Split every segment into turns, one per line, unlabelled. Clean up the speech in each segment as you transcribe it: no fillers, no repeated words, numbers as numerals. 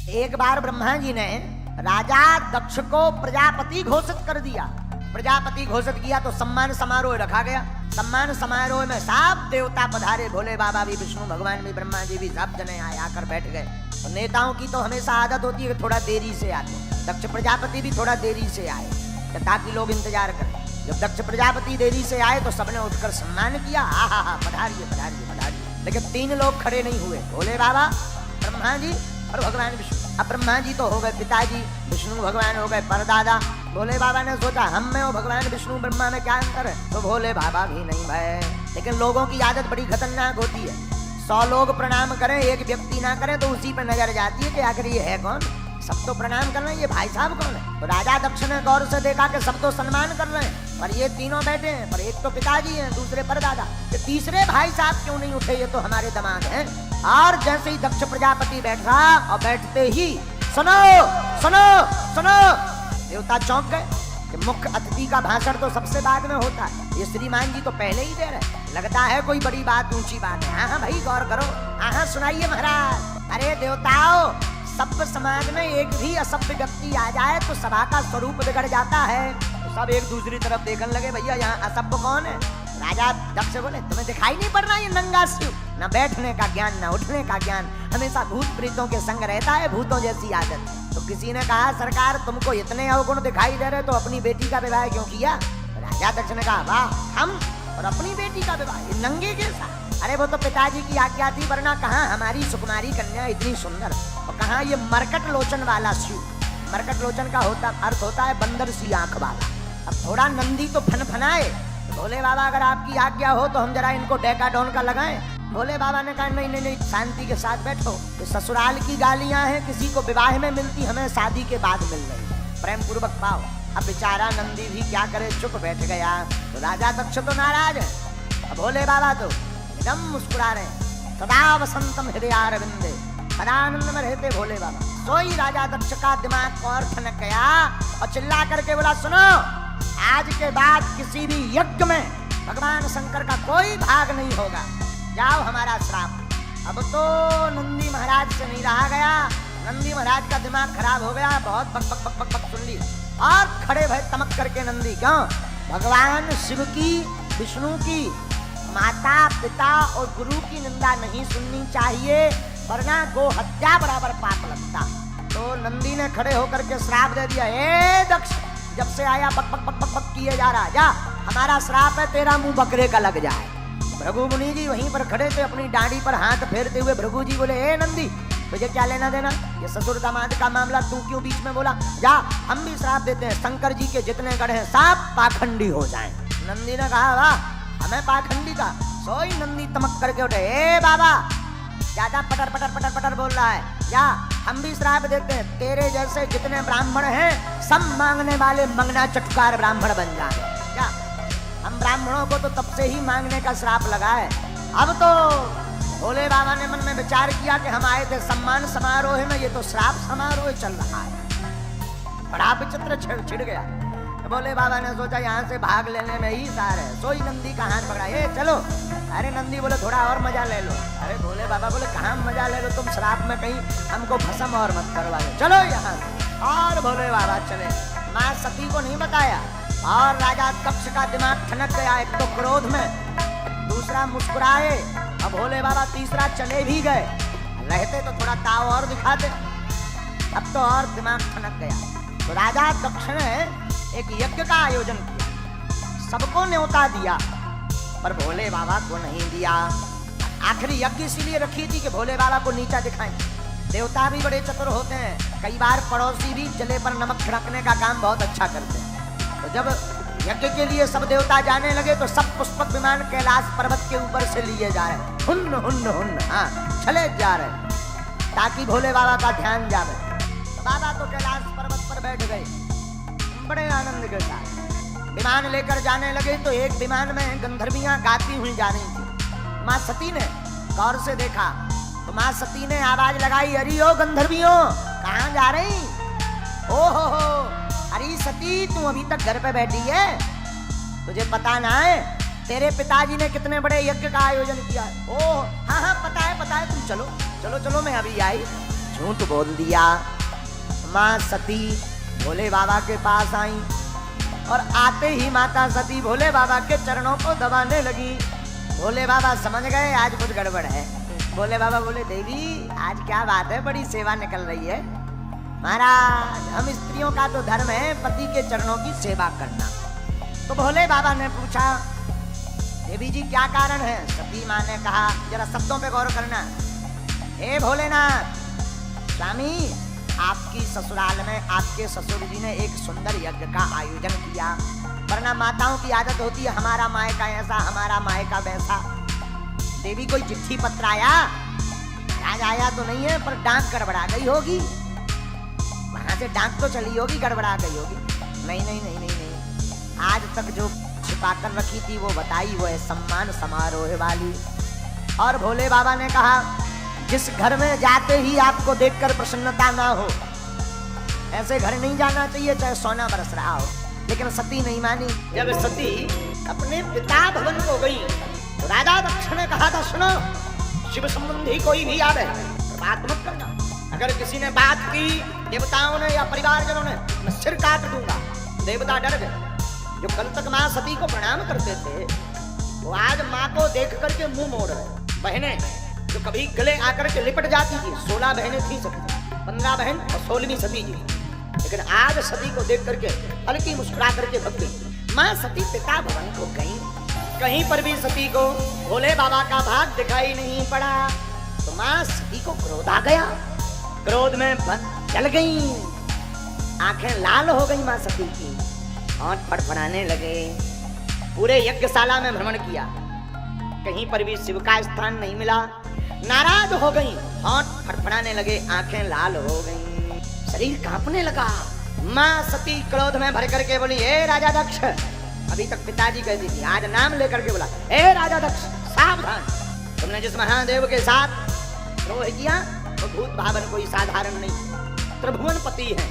एक बार ब्रह्मा जी ने राजा दक्ष को प्रजापति घोषित कर दिया। प्रजापति घोषित किया तो सम्मान समारोह रखा गया। सम्मान समारोह में सब देवता पधारे, भोले बाबा भी, विष्णु भगवान भी, ब्रह्मा जी भी, सब जने आए, आकर बैठ गए। तो नेताओं की तो हमेशा आदत होती है कि थोड़ा देरी से आते। दक्ष प्रजापति भी थोड़ा देरी से आए ताकि लोग इंतजार करें। जब दक्ष प्रजापति देरी से आए तो सबने उठकर सम्मान किया, हा पधारिए पधारिए पधारिए। लेकिन 3 लोग खड़े नहीं हुए, भोले बाबा, ब्रह्मा जी और भगवान विष्णु। अब ब्रह्मा जी तो हो गए पिताजी, विष्णु भगवान हो गए परदादा। भोले बाबा ने सोचा हम में और भगवान विष्णु ब्रह्मा में क्या अंतर है, तो भोले बाबा भी नहीं भाई। लेकिन लोगों की आदत बड़ी खतरनाक होती है। 100 लोग प्रणाम करें, एक व्यक्ति ना करे तो उसी पे नजर जाती है कि आखिर ये है कौन। सब तो प्रणाम कर रहे हैं, ये भाई साहब कौन है। तो राजा दक्ष ने गौर से देखा कि सब तो सम्मान कर रहे हैं, पर ये तीनों बैठे हैं, पर एक तो पिताजी हैं, दूसरे परदादा, ये तीसरे भाई साहब क्यों नहीं उठे, ये तो हमारे दामाद हैं। और जैसे ही दक्ष प्रजापति बैठा और बैठते ही सुनो सुनो सुनो, देवता चौंक गए कि मुख्य अतिथि का भाषण तो सबसे बाद में होता है, ये श्रीमान जी तो पहले ही दे रहे, लगता है कोई बड़ी बात, ऊंची बात है। हाँ भाई गौर करो, हाँ सुनाइए महाराज। अरे देवताओं, सभ्य समाज में एक भी असभ्य व्यक्ति आ जाए तो सभा का स्वरूप बिगड़ जाता है। तो सब एक दूसरी तरफ देखने लगे, भैया यहाँ असभ्य कौन है। राजा दक्ष बोले तुम्हें दिखाई नहीं पड़ रहा ये नंगा शिव, न बैठने का ज्ञान न उठने का ज्ञान, हमेशा भूत प्रेतों के संग रहता है, भूतों जैसी आदत। तो किसी ने कहा सरकार तुमको इतने अवगुण दिखाई दे रहे तो अपनी बेटी का विवाह क्यों किया। राजा दक्ष ने कहा वाह, हम और अपनी बेटी का विवाह ये नंगे जैसा। अरे वो तो पिताजी की आज्ञा थी, वरना कहाँ हमारी सुकुमारी कन्या इतनी सुंदर, और कहाँ ये मरकट लोचन वाला शिव। मरकट लोचन का अर्थ होता है बंदर सी आंख वाला। अब थोड़ा नंदी तो फनफनाए, भोले बाबा अगर आपकी आज्ञा हो तो हम जरा इनको डेकाडोन का लगाएं। भोले बाबा ने कहा नहीं नहीं नहीं, शांति के साथ बैठो, ये ससुराल की गालियां हैं, किसी को विवाह में मिलती, हमें शादी के बाद मिल रही, प्रेम पूर्वक पाओ। अब बेचारा नंदी भी क्या करे, चुप बैठ गया। तो राजा दक्ष तो नाराज है, अब भोले बाबा तो एकदम मुस्कुरा रहे हैं। सदा वसंतम हृदयारविंदे, सदानंद में रहते भोले बाबा। सोई राजा दक्ष का दिमाग और ठनक गया और चिल्ला करके बोला सुनो, आज के बाद किसी भी यज्ञ में भगवान शंकर का कोई भाग नहीं होगा, जाओ हमारा श्राप। अब तो नंदी महाराज से नहीं रहा गया, नंदी महाराज का दिमाग खराब हो गया, बहुत बक बक बक बक बक सुन ली और खड़े भय तमक करके नंदी, क्यों भगवान शिव की, विष्णु की, माता पिता और गुरु की निंदा नहीं सुननी चाहिए, वरना गो हत्या बराबर पाप लगता। तो नंदी ने खड़े होकर के श्राप दे दिया, ए दक्ष जब से आया बक बक बक बक बक किए जा रहा, जा हमारा श्राप है तेरा मुंह बकरे का लग जाए। भृगु मुनि जी वहीं पर खड़े थे, अपनी डांडी पर हाथ फेरते हुए भृगु जी बोले ए नंदी तुझे क्या लेना देना, ये ससुर दामाद का मामला तू क्यों बीच में बोला, जा हम भी श्राप देते हैं, शंकर जी के जितने गढ़ हैं सब पाखंडी हो जाएं। नंदी ने कहा वाह हमें पाखंडी का। सोई नंदी तमक करके उठे, ए बाबा ज्यादा पटर पटर पटर पटर बोल रहा है, जा हम भी श्राप देते हैं, तेरे जैसे जितने ब्राह्मण हैं सब मांगने वाले मंगना चटकार ब्राह्मण बन जाए। क्या हम ब्राह्मणों को तो तब से ही मांगने का श्राप लगा है। अब तो भोले बाबा ने मन में विचार किया कि हम आए थे सम्मान समारोह में, ये तो श्राप समारोह चल रहा है, बड़ा विचित्र छिड़ गया। तो भोले बाबा ने सोचा यहाँ से भाग लेने में ही सार है। सोई नंदी का हाथ पकड़ा, ए चलो। अरे नंदी बोले थोड़ा और मजा ले लो। अरे भोले बाबा बोले कहाँ मजा ले लो, तुम श्राप में कहीं हमको भस्म और मत करवा दो, चलो यहाँ। और भोले बाबा चले, माँ सती को नहीं बताया। और राजा दक्ष का दिमाग ठनक गया, एक तो क्रोध में, दूसरा मुस्कुराए, अब भोले बाबा तीसरा चले भी गए, रहते तो थोड़ा ताव और दिखाते, अब तो और दिमाग ठनक गया। तो राजा दक्ष ने एक यज्ञ का आयोजन किया, सबको न्योता दिया, पर भोले बाबा को नहीं दिया। आखिरी यज्ञ इसीलिए रखी थी कि भोले बाबा को नीचा दिखाएं। देवता भी बड़े चतुर होते हैं, कई बार पड़ोसी भी जले पर नमक छिड़कने का काम बहुत अच्छा करते हैं। तो जब यज्ञ के लिए सब देवता जाने लगे तो सब पुष्पक विमान कैलाश पर्वत के ऊपर से लिए जा रहे, हुन्न हुन्न हुन्न, हाँ चले जा रहे, ताकि भोले बाबा का ध्यान जावे। तो बाबा तो कैलाश पर्वत पर बैठ गए बड़े आनंद के साथ। विमान लेकर जाने लगे तो एक विमान में गंधर्वियां गाती हुई जा रही थी। माँ सती ने गौर से देखा तो माँ सती ने आवाज लगाई, अरे ओ गंधर्वियों कहाँ जा रही, ओ हो अरे सती तू अभी तक घर पे बैठी है, तुझे पता ना है तेरे पिताजी ने कितने बड़े यज्ञ का आयोजन किया। ओ हाँ हाँ पता है तुम चलो चलो चलो, मैं अभी आई, झूठ बोल दिया। माँ सती भोले बाबा के पास आई और आते ही माता सती भोले बाबा के चरणों को दबाने लगी। भोले बाबा समझ गए आज कुछ गड़बड़ है। भोले बाबा बोले देवी आज क्या बात है, बड़ी सेवा निकल रही है। महाराज हम स्त्रियों का तो धर्म है पति के चरणों की सेवा करना। तो भोले बाबा ने पूछा देवी जी क्या कारण है। सती माँ ने कहा, जरा शब्दों पे गौर करना, हे भोलेनाथ स्वामी आपकी ससुराल में आपके ससुर जी ने एक सुंदर यज्ञ का आयोजन किया, वरना माताओं की आदत होती है हमारा मायका ऐसा हमारा मायका वैसा। देवी कोई चिट्ठी पत्र आया, आज आया तो नहीं है पर डाक गड़बड़ा गई होगी, वहां से डाक तो चली होगी, गड़बड़ा गई होगी। नहीं नहीं नहीं नहीं नहीं, आज तक जो छिपा कर रखी थी वो बताई, वो है सम्मान समारोह वाली। और भोले बाबा ने कहा जिस घर में जाते ही आपको देखकर प्रसन्नता ना हो ऐसे घर नहीं जाना चाहिए, चाहे सोना बरस रहा हो। लेकिन सती नहीं मानी। जब सती अपने पिता भवन को गई तो राजा दक्ष ने कहा था सुनो शिव संबंधी कोई भी आवे बात मत करना, अगर किसी ने बात की देवताओं ने या परिवारजनों ने मैं सिर काट दूंगा। देवता डर गए। जो कल तक माँ सती को प्रणाम करते थे वो आज माँ को देख करके मुंह मोड़ रहे। बहनें जो कभी गले आकर के लिपट जाती थी, 16 बहनें थी सती, 15 बहन और 16वीं सती जी, लेकिन आज सती को देख करके हल्की मुस्कुरा करके भग गई। माँ सती पिता भवन को गई, कहीं पर भी सती को भोले बाबा का भाग दिखाई नहीं पड़ा। तो माँ सती को क्रोध आ गया, क्रोध में जल गई, आंखें लाल हो गई माँ सती की, होंठ फड़फड़ाने लगे। पूरे यज्ञशाला में भ्रमण किया, कहीं पर भी शिव का स्थान नहीं मिला। नाराज हो गई, होंठ फड़फड़ाने लगे, आंखें लाल हो गई, शरीर कांपने लगा। माँ सती क्रोध में भर करके बोली हे राजा दक्ष, अभी तक पिताजी कहती थी, आज नाम लेकर के बोला हे राजा दक्ष सावधान, तुमने जिस महादेव के साथ द्रोह किया वो भूत भावन कोई साधारण नहीं, त्रिभुवन पति है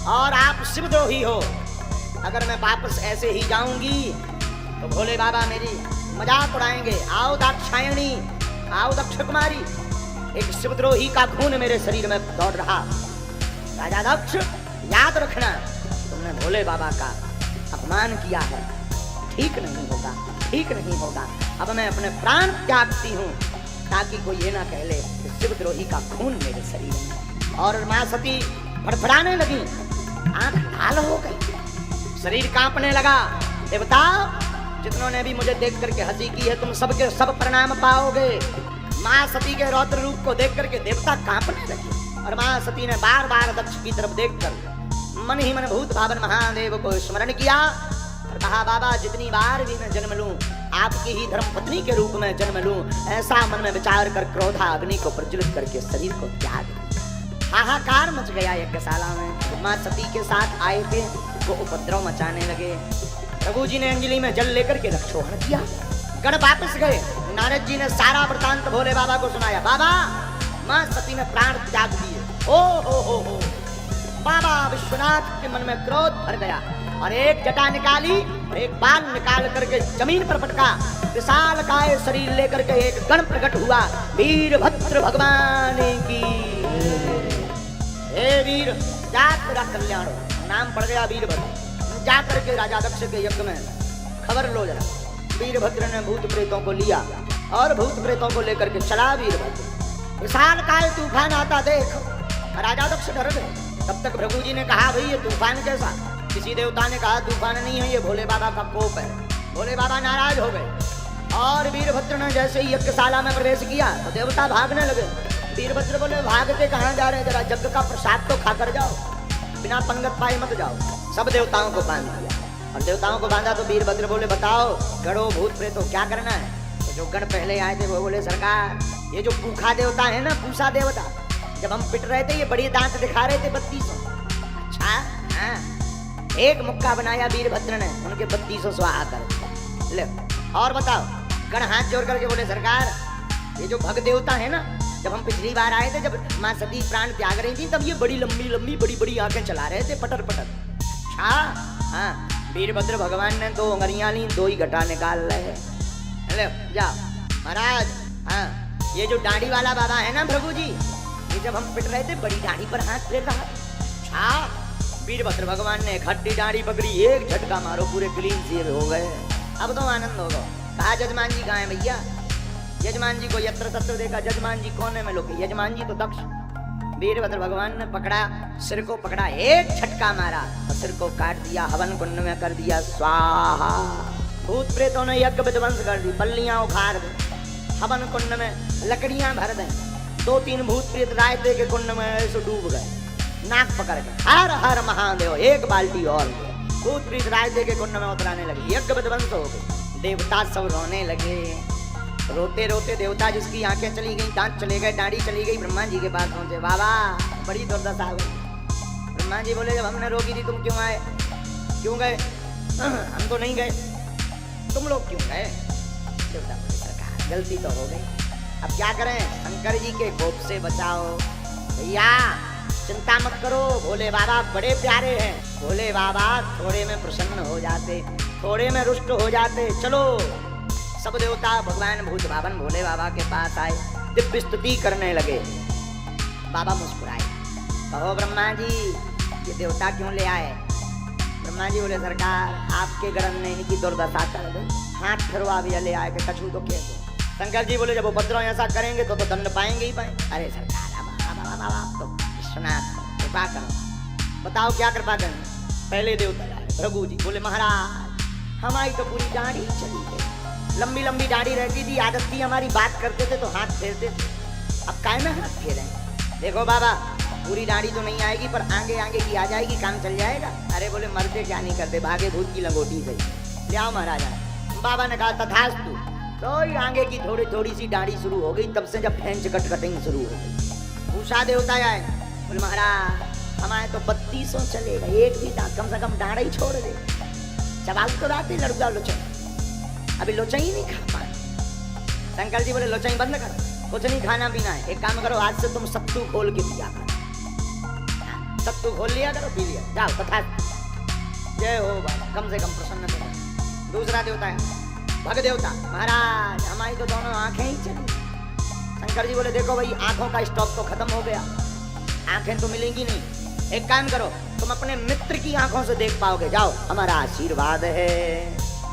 और आप शिवद्रोही हो। अगर मैं वापस ऐसे ही जाऊंगी तो भोले बाबा मेरी मजाक उड़ाएंगे। आओ दाक्षायणी, आओ दक्ष कुमारी, एक शिवद्रोही का खून मेरे शरीर में दौड़ रहा। राजा दक्ष याद रखना तुमने भोले बाबा का अपमान किया है, ठीक नहीं होगा, ठीक नहीं होगा। अब मैं अपने प्राण त्यागती हूँ ताकि कोई ये ना कह ले कि शिवद्रोही का खून मेरे शरीर में। और माँ सती फड़फड़ाने लगी, आंख लाल हो गई, शरीर कांपने लगा। देवता जितनों ने भी मुझे देख करके हंसी की है तुम सबके सब प्रणाम पाओगे। माँ सती के रौद्र रूप को देख करके देवता कांपने लगे और माँ सती ने बार बार दक्ष की तरफ देखकर मन ही मन भूत भावन महादेव को स्मरण किया और कहा बाबा जितनी बार भी मैं जन्म लूं आपकी ही धर्म पत्नी के रूप में जन्म लूं, ऐसा मन में विचार कर क्रोधा अग्नि को प्रज्वलित करके शरीर को त्याग दिया। हाहाकार मच गया यज्ञशाला में। माँ सती के साथ आए थे वो उपद्रव मचाने लगे। प्रभु जी ने अंजलि में जल लेकर के रक्षोहण किया, गण वापस गए। नारद जी ने सारा वृतांत भोले बाबा को सुनाया। बाबा माँ सती ने प्राण त्याग दिए। ओ हो बाबा विश्वनाथ के मन में क्रोध भर गया और एक जटा निकाली और एक बाल निकाल करके जमीन पर पटका। विशाल काय शरीर लेकर के एक गण प्रकट हुआ, वीरभद्र भगवान की। हे वीर जात तेरा कल्याण हो, नाम पड़ गया वीरभद्र। जा करके राजा दक्ष के यज्ञ में खबर लो जरा। वीरभद्र ने भूत प्रेतों को लिया और भूत प्रेतों को लेकर के चला वीरभद्र। विशाल काय तूफान आता देख राजा दक्ष डर गए। तब तक प्रभु जी ने कहा भाई ये तूफान कैसा? किसी देवता ने कहा तूफान नहीं है, ये भोले बाबा का कोप है। भोले बाबा नाराज हो गए और वीरभद्र ने जैसे ही यज्ञशाला में प्रवेश किया तो देवता भागने लगे। वीरभद्र बोले भागते कहाँ जा रहे हैं, जरा यज्ञ का प्रसाद तो खाकर जाओ, बिना पंगत पाए मत जाओ। सब देवताओं को बांध दिया और देवताओं को बांधा तो वीरभद्र बोले बताओ गणों भूत प्रेतों क्या करना है? तो जो गण पहले आए थे वो बोले सरकार ये जो पूखा देवता है ना, पूसा देवता, जब हम पिट रहे थे ये बड़ी दांत दिखा रहे थे 3200। अच्छा हाँ, एक मुक्का बनाया वीरभद्र ने, उनके 3200 स्वाहा कर ले। और बताओ गण हाथ जोड़ करके बोले सरकार ये जो भग देवता है ना, जब हम पिछली बार आए थे, जब माँ सती प्राण त्याग रही थी, तब ये बड़ी लंबी लंबी बड़ी बड़ी आंखें चला रहे थे पटर पटर। हाँ, वीरभद्र भगवान ने 2 उंगलियां ली, 2 ही घटा निकाल रहे हैं। जाओ महाराज। हाँ, ये जो दाढ़ी वाला बाबा है ना प्रभु जी, ये जब हम पिट रहे थे बड़ी दाढ़ी पर हाथ फेर रहा। छा वीरभद्र भगवान ने खट्टी दाढ़ी पकड़ी, एक झटका मारो पूरे क्लीन शेव हो गए। अब तो आनंद होगा। कहा जजमान जी कहाँ है भैया? यजमान जी को यत्र तत्र देखा, जजमान जी कोने में लोग, यजमान जी तो दक्ष। वीरभद्र भगवान ने पकड़ा, सिर को पकड़ा, एक झटका मारा और सिर को काट दिया, हवन कुंड में कर दिया स्वाहा। भूत प्रेतों ने यज्ञ विध्वंस कर दी, बल्लियां उखाड़ दी, हवन कुंड में लकड़ियां भर दें। 2-3 भूत प्रेत रायते के कुंड में ऐसे डूब गए, नाक पकड़ के हर हर महादेव, एक बाल्टी और। भूत प्रेत रायते के कुंड में उतराने लगे, यज्ञ विध्वंस हो गए। देवता सब रोने लगे, रोते रोते देवता जिसकी आंखें चली गई, दांत चले गए, दाढ़ी चली गई, ब्रह्मा जी के पास पहुंचे। बाबा बड़ी दुर्दशा हो गई। ब्रह्मा जी बोले जब हमने रोकी थी तुम क्यों आए? क्यों गए? हम तो नहीं गए, तुम लोग क्यों गए? देवता बोले सरकार गलती तो हो गई, अब क्या करें? शंकर जी के कोप से बचाओ। भैया चिंता मत करो, भोले बाबा बड़े प्यारे हैं। भोले बाबा थोड़े में प्रसन्न हो जाते, थोड़े में रुष्ट हो जाते। चलो सब देवता भगवान भूत भावन भोले बाबा के पास आए, दिव्य स्तुति करने लगे। बाबा मुस्कुराए, कहो ब्रह्मा जी ये देवता क्यों ले आए? ब्रह्मा जी बोले सरकार आपके गरण ने इनकी दुर्दशा कर दी, हाथ फिरवा भी ले आए कि कछू तो के दो। शंकर जी बोले जब उपद्रव ऐसा करेंगे तो दंड पाएंगे ही पाए। अरे सरकार अब तो विश्वनाथ कृपा करो, बताओ क्या कृपा करें? पहले देवता भृगु जी बोले महाराज हमारी तो पूरी दाढ़ी चली गई, लंबी लंबी दाढ़ी रहती थी, आदत थी हमारी, बात करते थे तो हाथ फेरते थे, अब काय में हाथ फेरें? देखो बाबा पूरी दाढ़ी तो नहीं आएगी पर आगे आगे की आ जाएगी, काम चल जाएगा। अरे बोले मरते क्या नहीं करते, भागे भूत की लंगोटी सही, ले आओ महाराजा। बाबा ने कहा तथास्तु। तो आगे की थोड़ी थोड़ी सी दाढ़ी शुरू हो गई, तब से जब फेंच कटिंग शुरू हो गई। पूछा देवता आए, बोले महाराज हमारे तो 3200 चलेगा, एक भी कम से कम दाढ़ी ही छोड़ दे। चबाल तो रात ही लड़का लोचन, अभी लोचा ही नहीं खा पाए। शंकर जी बोले लोचा ही बंद कर, कुछ नहीं खाना पीना है, एक काम करो आज से तुम सत्तू खोल के पिया करो, सत्तू खोल लिया करो, पी लिया, जाओ तथा जय हो बाबा, कम से कम प्रसन्न हो। दूसरा देवता है भग देवता, महाराज हमारी तो दोनों आंखें ही चली। शंकर जी बोले देखो भाई आंखों का स्टॉक तो खत्म हो गया, आंखें तो मिलेंगी नहीं, एक काम करो तुम अपने मित्र की आंखों से देख पाओगे, जाओ हमारा आशीर्वाद है।